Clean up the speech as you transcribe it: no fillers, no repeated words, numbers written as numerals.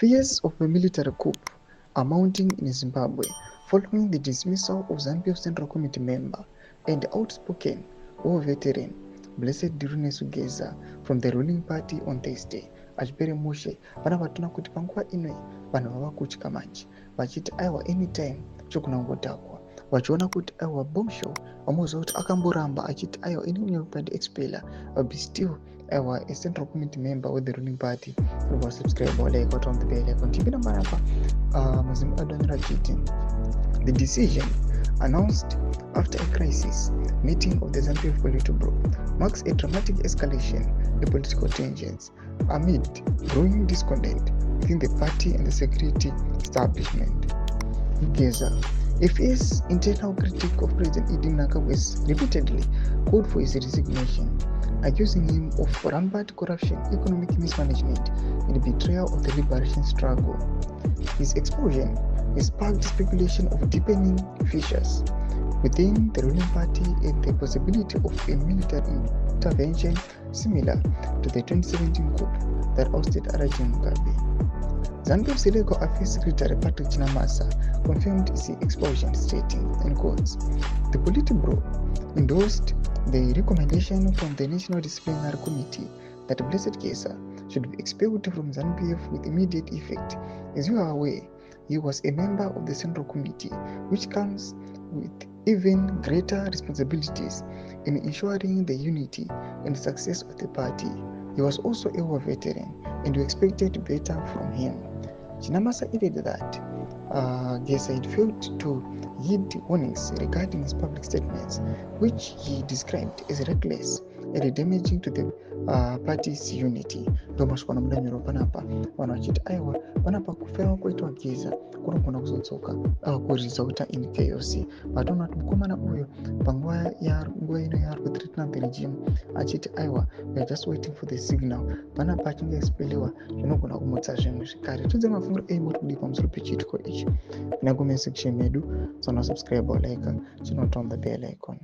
Fears of a military coup are mounting in Zimbabwe following the dismissal of ZANU-PF Central Committee member and outspoken war veteran Blessed Geza from the ruling party on Thursday. Achipere mushe pana vatona kuti panguva ino vanhu vava kutya manje vachiti aiwa anytime chokunangotakwa vachiona kuti aiwa bombshell vamoziva kuti akamboramba achiti aiwa inini yokupada expella be still aiwa a central committee member with the ruling party was subscribe or like on the bell icon tipi nambarapa muzimbabwe achiti the decision announced after a crisis meeting of the ZANU-PF Politburo marks a dramatic escalation in political tensions amid growing discontent within the party and the security establishment. Geza, a fierce internal critic of President Idi Nakawe's, repeatedly called for his resignation, accusing him of rampant corruption, economic mismanagement, and betrayal of the liberation struggle. His explosion has sparked speculation of deepening fissures within the ruling party and the possibility of a military intervention similar to the 2017 coup that ousted Arajin Mugabe. ZANU-PF's legal affairs secretary Patrick Chinamasa confirmed the explosion, stating, in quotes, "The Politburo endorsed the recommendation from the National Disciplinary Committee that Blessed Geza should be expelled from ZANU-PF with immediate effect. As you are aware, he was a member of the Central Committee, which comes with even greater responsibilities in ensuring the unity and success of the party. He was also a war veteran, and we expected better from him." Chinamasa added that Geza had failed to heed warnings regarding his public statements, which he described as reckless and damaging to the party's unity. Ndomaswana mudanyoro panapa vanhu vachiti aiwa panapa kufema kwaitwa Geza kunogona kuzodzoka kurizauta in chaos. Vatoona kuti mukomana uyu panguva ino yaari kuthreatena the regime achiti aiwa we are just waiting for the signal, panapa achinge expeliwa zvinogona kumutsa zvimwe zvekare. Tidze mafungiro eimuri kudii pamusoro pechiitiko ichi. Nagome section medu, so subscribe or like, turn on the bell icon.